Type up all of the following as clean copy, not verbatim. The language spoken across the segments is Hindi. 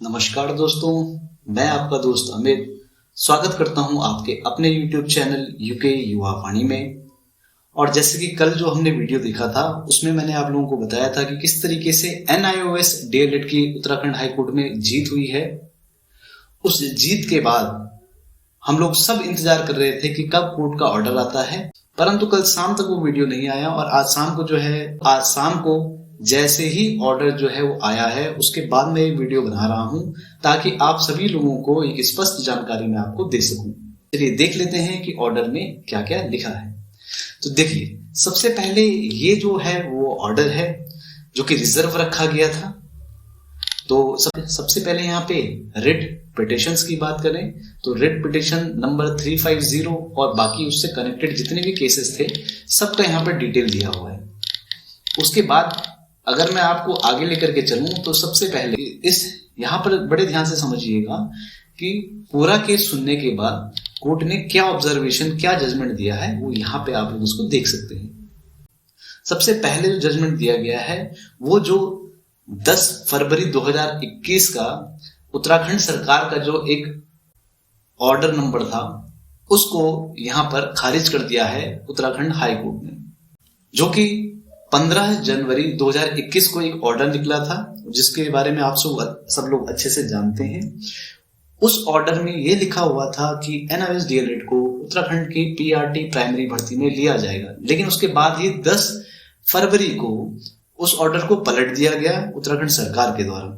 नमस्कार दोस्तों, मैं आपका दोस्त अमित स्वागत करता हूं आपके अपने YouTube चैनल यूके युवा वाणी में। और जैसे कि कल जो हमने वीडियो देखा था उसमें मैंने आप लोगों को बताया था कि किस तरीके से NIOS DLED की उत्तराखंड हाई कोर्ट में जीत हुई है। उस जीत के बाद हम लोग सब इंतजार कर रहे थे कि कब कोर्ट का ऑर्डर आता है, परंतु कल शाम तक वो वीडियो नहीं आया। और आज शाम को जैसे ही ऑर्डर जो है वो आया है उसके बाद मैं ये वीडियो बना रहा हूं ताकि आप सभी लोगों को एक स्पष्ट जानकारी मैं आपको दे सकूं। चलिए देख लेते हैं कि ऑर्डर में क्या क्या लिखा है। तो देखिए, सबसे पहले ये जो है वो ऑर्डर है जो कि रिजर्व रखा गया था। तो सबसे पहले यहाँ पे रिट पिटिशंस की बात करें तो रिट पिटिशन नंबर 350 और बाकी उससे कनेक्टेड जितने भी केसेस थे सबका यहाँ पर डिटेल दिया हुआ है। उसके बाद अगर मैं आपको आगे लेकर के चलूं तो सबसे पहले इस यहाँ पर बड़े ध्यान से समझिएगा कि पूरा केस सुनने के बाद कोर्ट ने क्या ऑब्जर्वेशन, क्या जजमेंट दिया है, वो यहाँ पे आप लोग उसको देख सकते हैं। सबसे पहले जो जजमेंट दिया गया है वो जो 10 फरवरी 2021 का उत्तराखंड सरकार का जो एक ऑर्डर नंबर था उसको यहाँ पर खारिज कर दिया है उत्तराखंड हाई कोर्ट ने, जो कि 15 जनवरी 2021 को एक ऑर्डर निकला था जिसके बारे में आप सब लोग अच्छे से जानते हैं। उस ऑर्डर में यह लिखा हुआ था कि NIOS DLED को उत्तराखंड की PRT प्राइमरी भर्ती में लिया जाएगा, लेकिन उसके बाद ही 10 फरवरी को उस ऑर्डर को पलट दिया गया उत्तराखंड सरकार के द्वारा।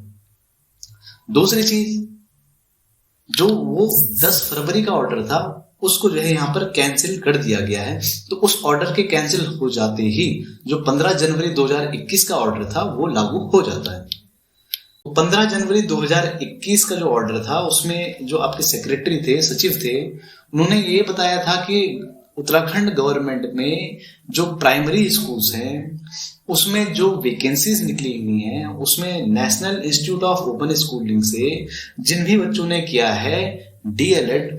दूसरी चीज, जो वो 10 फरवरी का ऑर्डर था उसको जो है यहाँ पर कैंसिल कर दिया गया है। तो उस ऑर्डर के कैंसिल हो जाते ही जो 15 जनवरी 2021 का ऑर्डर था वो लागू हो जाता है। 15 जनवरी 2021 का जो ऑर्डर था उसमें जो आपके सेक्रेटरी थे, सचिव थे, उन्होंने ये बताया था कि उत्तराखंड गवर्नमेंट में जो प्राइमरी स्कूल्स हैं उसमें जो वैकेंसीज निकली हुई हैं उसमें national institute of open schooling से जिन भी बच्चों ने किया है DLED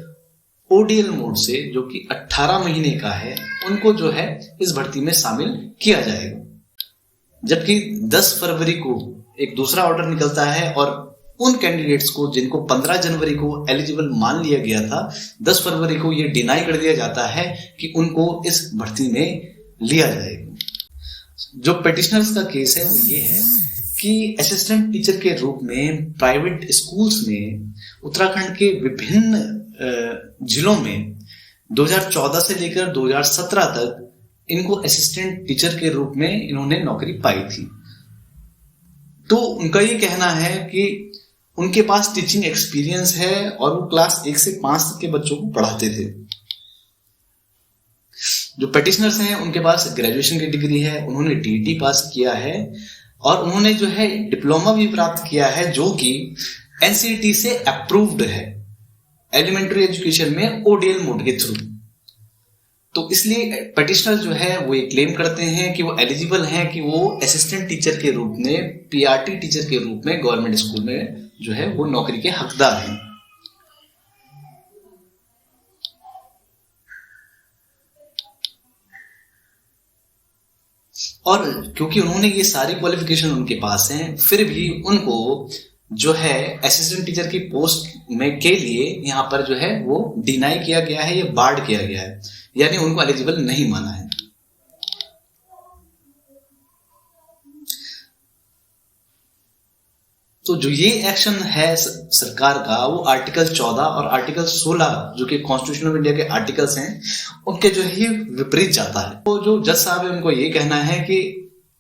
ODL मोड से, जो कि 18 महीने का है, उनको जो है इस भर्ती में शामिल किया जाएगा। जबकि 10 फरवरी को एक दूसरा ऑर्डर निकलता है और उन कैंडिडेट्स को जिनको 15 जनवरी को एलिजिबल मान लिया गया था, 10 फरवरी को ये डिनाई कर दिया जाता है कि उनको इस भर्ती में लिया जाएगा। जो पिटिशनर्स का केस है वो ये है कि असिस्टेंट टीचर के रूप में प्राइवेट स्कूल्स में उत्तराखंड के विभिन्न जिलों में 2014 से लेकर 2017 तक इनको असिस्टेंट टीचर के रूप में इन्होंने नौकरी पाई थी। तो उनका ये कहना है कि उनके पास टीचिंग एक्सपीरियंस है और वो क्लास 1 से 5 तक के बच्चों को पढ़ाते थे। जो पिटिशनर्स हैं उनके पास ग्रेजुएशन की डिग्री है, उन्होंने DET पास किया है और उन्होंने जो है डिप्लोमा भी प्राप्त किया है जो कि NCT से अप्रूव्ड है एलिमेंट्री एजुकेशन में ODL मोड के थ्रू। तो इसलिए पिटिशनर जो है वो ये क्लेम करते हैं कि वो एलिजिबल हैं कि वो असिस्टेंट टीचर के रूप में, PRT टीचर के रूप में गवर्नमेंट स्कूल में जो है वो नौकरी के हकदार हैं। और क्योंकि उन्होंने ये सारी क्वालिफिकेशन उनके पास हैं, फिर भी उनको जो है असिस्टेंट टीचर की पोस्ट में के लिए यहाँ पर जो है वो डिनाई किया गया है या बार्ड किया गया है, यानी उनको एलिजिबल नहीं माना है। तो जो ये एक्शन है सरकार का वो आर्टिकल 14 और आर्टिकल 16 जो कि कॉन्स्टिट्यूशन ऑफ इंडिया के आर्टिकल्स हैं उनके जो है ये विपरीत जाता है। तो जो जज साहब है उनको ये कहना है कि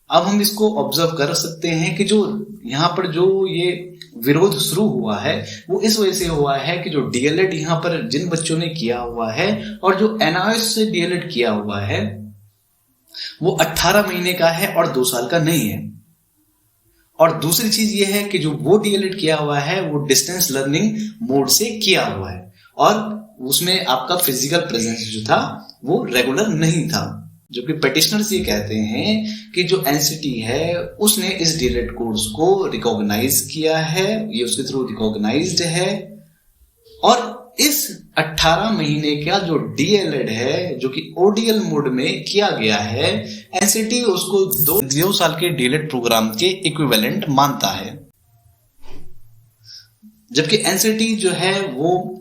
अब हम इसको ऑब्जर्व कर सकते हैं कि जो यहाँ पर जो ये विरोध शुरू हुआ है वो इस वजह से हुआ है कि जो DLED यहाँ पर जिन बच्चों ने किया हुआ है और जो NIOS से DLED किया हुआ है वो 18 महीने का है और 2 साल का नहीं है। और दूसरी चीज ये है कि जो वो DLED किया हुआ है वो डिस्टेंस लर्निंग मोड से किया हुआ है और उसमें आपका फिजिकल प्रेजेंस जो था वो रेगुलर नहीं था। जो कि पिटिशनर्स ये कहते हैं कि जो NCT है उसने इस DLED कोर्स को रिकॉग्नाइज किया है, ये उसके थ्रू रिकॉग्नाइज्ड है और इस 18 महीने का जो DLED है जो कि ODL मोड में किया गया है, NCT उसको 2 साल के DLED प्रोग्राम के इक्विवेलेंट मानता है। जबकि एनसीटी जो है वो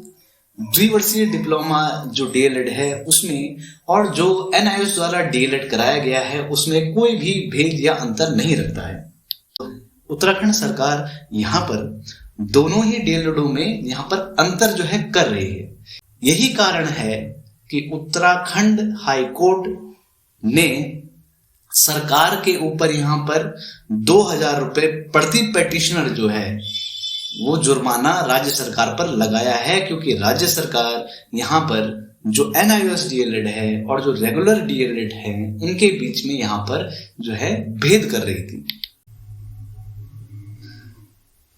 द्विवर्षीय डिप्लोमा जो डीएलएड है उसमें और जो एनआईओएस द्वारा डीएलएड कराया गया है उसमें कोई भी भेद या अंतर नहीं रखता है। उत्तराखंड सरकार यहाँ पर दोनों ही डीएलएडों में यहाँ पर अंतर जो है कर रही है। यही कारण है कि उत्तराखंड हाई कोर्ट ने सरकार के ऊपर यहाँ पर 2000 रुपए प्रति पेटिशनर जो है वो जुर्माना राज्य सरकार पर लगाया है, क्योंकि राज्य सरकार यहाँ पर जो एनआईओएस डीएलएड है और जो रेगुलर डीएलएड है उनके बीच में यहाँ पर जो है भेद कर रही थी।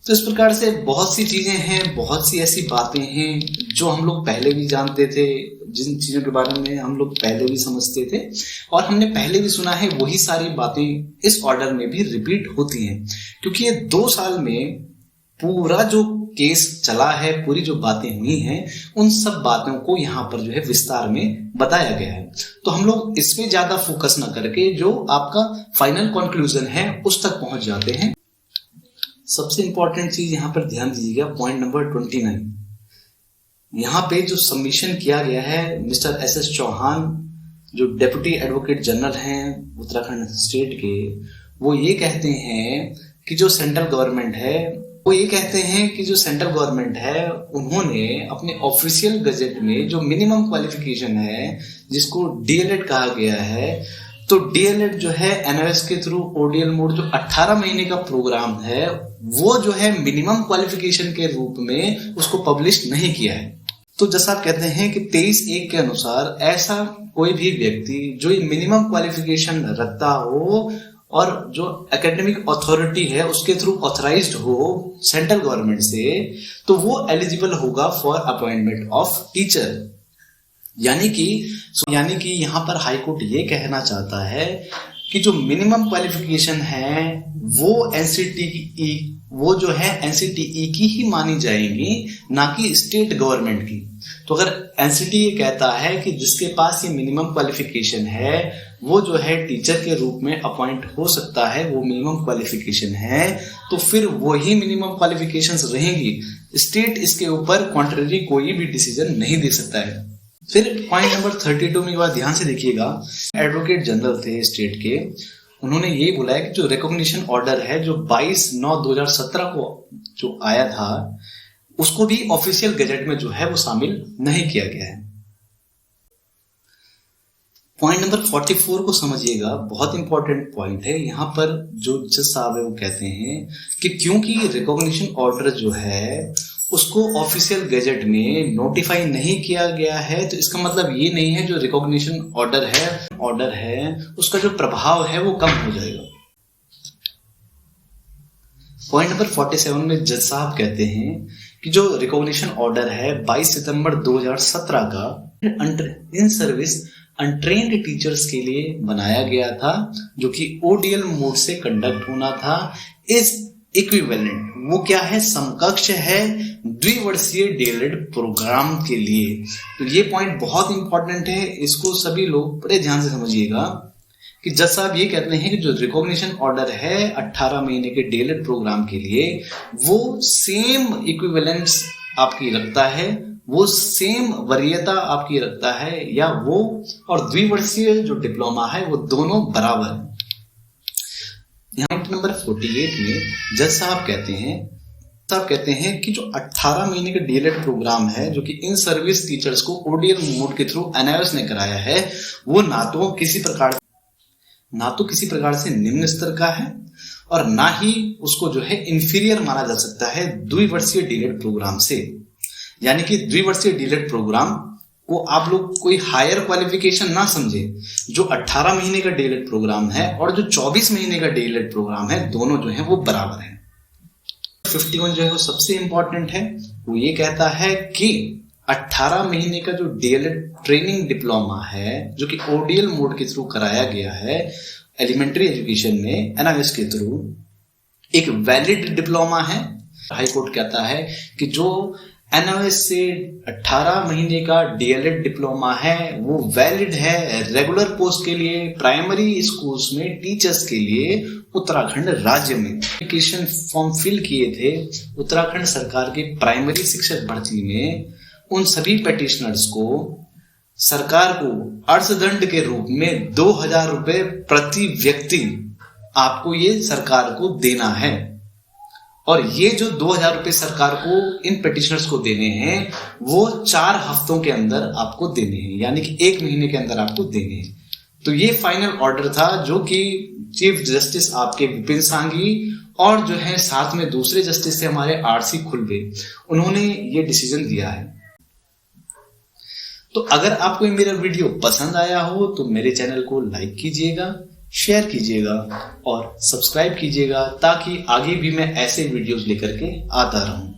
तो इस प्रकार से बहुत सी चीजें हैं, बहुत सी ऐसी बातें हैं जो हम लोग पहले भी जानते थे, जिन चीजों के बारे में हम लोग पहले भी समझते थे और हमने पहले भी सुना है, वही सारी बातें इस ऑर्डर में भी रिपीट होती हैं, क्योंकि ये 2 साल में पूरा जो केस चला है, पूरी जो बातें हुई हैं, उन सब बातों को यहाँ पर जो है विस्तार में बताया गया है। तो हम लोग इसमें ज्यादा फोकस ना करके जो आपका फाइनल कंक्लूजन है उस तक पहुंच जाते हैं। सबसे इंपॉर्टेंट चीज यहाँ पर ध्यान दीजिएगा, पॉइंट नंबर 29। यहाँ पे जो सबमिशन किया गया है मिस्टर एस चौहान जो डेप्यूटी एडवोकेट जनरल हैं उत्तराखंड स्टेट के, वो ये कहते हैं कि जो सेंट्रल गवर्नमेंट है उन्होंने अपने ऑफिशियल गजेट में जो मिनिमम क्वालिफिकेशन है जिसको डीएलएड कहा गया है, तो डीएलएड जो है एनआईओएस के थ्रू ओडीएल मोड जो 18 महीने का प्रोग्राम है वो जो है मिनिमम क्वालिफिकेशन के रूप में उसको पब्लिश नहीं किया है। तो जैसा आप कहते हैं कि 23(1) के अनुसार ऐसा कोई भी व्यक्ति जो मिनिमम क्वालिफिकेशन रखता हो और जो एकेडमिक अथॉरिटी है उसके थ्रू ऑथराइज्ड हो सेंट्रल गवर्नमेंट से, तो वो एलिजिबल होगा फॉर अपॉइंटमेंट ऑफ टीचर। यानी कि यहाँ पर हाई कोर्ट ये कहना चाहता है कि जो मिनिमम क्वालिफिकेशन है वो एनसीटीई की ही मानी जाएगी, ना कि स्टेट गवर्नमेंट की। तो अगर एनसीटीई कहता है कि जिसके पास ये मिनिमम क्वालिफिकेशन है वो जो है टीचर के रूप में अपॉइंट हो सकता है, वो मिनिमम क्वालिफिकेशन है, तो फिर वही मिनिमम क्वालिफिकेशंस रहेंगी। स्टेट इसके ऊपर कॉन्ट्ररी कोई भी डिसीजन नहीं दे सकता है। फिर पॉइंट नंबर 32 में बात ध्यान से देखिएगा, एडवोकेट जनरल थे स्टेट के, उन्होंने ये बोला है कि जो रिकॉग्निशन ऑर्डर है जो 22/9/2017 को जो आया था उसको भी ऑफिशियल गजेट में जो है वो शामिल नहीं किया गया है। पॉइंट नंबर 44 को समझिएगा, बहुत इंपॉर्टेंट पॉइंट है। यहाँ पर जो जज साहब है वो कहते हैं कि क्योंकि रिकॉग्निशन ऑर्डर जो है उसको ऑफिशियल गजेट में नोटिफाई नहीं किया गया है, तो इसका मतलब ये नहीं है जो रिकॉग्निशन ऑर्डर है उसका जो प्रभाव है वो कम हो जाएगा। पॉइंट नंबर 47 में जज साहब कहते हैं कि जो रिकॉग्निशन ऑर्डर है 22 सितंबर 2017 का इन सर्विस अनट्रेन्ड टीचर्स के लिए बनाया गया था, जो कि ओडीएल मोड से कंडक्ट होना था। इस इक्विवेलेंट वो क्या है, समकक्ष है द्विवर्षीय डीएलएड प्रोग्राम के लिए। तो ये पॉइंट बहुत इंपॉर्टेंट है, इसको सभी लोग बड़े ध्यान से समझिएगा कि जज साहब ये कहते हैं कि जो रिकॉग्निशन ऑर्डर है 18 महीने के डीएलएड प्रोग्राम के लिए वो सेम इक्विवेलेंस आपकी रखता है, वो सेम वरीयता आपकी रखता है, या वो और द्विवर्षीय जो डिप्लोमा है वो दोनों बराबर है। पॉइंट नंबर 48 में जज साहब कहते हैं कि जो 18 महीने का डीएलएड प्रोग्राम है जो कि इन सर्विस टीचर्स को ओडीएल मोड के थ्रू एनआईओएस ने कराया है, वो ना तो किसी प्रकार से निम्न स्तर का है और ना ही उसको जो है इंफीरियर माना जा सकता है द्विवर्षीय डीएलएड प्रोग्राम से। यानी कि द्विवर्षीय डीएलएड प्रोग्राम को आप लोग कोई हायर क्वालिफिकेशन ना समझे। जो 18 महीने का डीएलएड प्रोग्राम है और जो 24 महीने का डीएलएड प्रोग्राम है, दोनों जो है वो बराबर है। 51 जो है वो सबसे इंपॉर्टेंट है, वो ये कहता है कि 18 महीने का जो डीएलएड ट्रेनिंग डिप्लोमा है जो कि ओडीएल मोड के थ्रू कराया गया है एलिमेंट्री एजुकेशन में एनआईओएस के थ्रू, एक वैलिड डिप्लोमा है। हाई कोर्ट कहता है कि जो एनआईओएस से 18 महीने का डीएलएड डिप्लोमा है वो वैलिड है रेगुलर पोस्ट के लिए, प्राइमरी स्कूल्स में टीचर्स के लिए उत्तराखंड राज्य में एप्लीकेशन फॉर्म फिल किए थे उत्तराखंड सरकार के प्राइमरी शिक्षक भर्ती में, उन सभी पेटिशनर्स को सरकार को अर्थदंड के रूप में 2000 रुपए प्रति व्यक्ति आपको ये सरकार को देना है। और ये जो 2000 रुपए सरकार को इन पेटिशनर्स को देने हैं वो 4 हफ्तों के अंदर आपको देने हैं, यानी कि 1 महीने के अंदर आपको देने हैं। तो ये फाइनल ऑर्डर था जो कि चीफ जस्टिस आपके विपिन सांघी और जो है साथ में दूसरे जस्टिस थे हमारे आरसी खुल्बे, उन्होंने ये डिसीजन दिया है। तो अगर आपको मेरा वीडियो पसंद आया हो तो मेरे चैनल को लाइक कीजिएगा, शेयर कीजिएगा और सब्सक्राइब कीजिएगा, ताकि आगे भी मैं ऐसे वीडियोस लेकर के आता रहूं।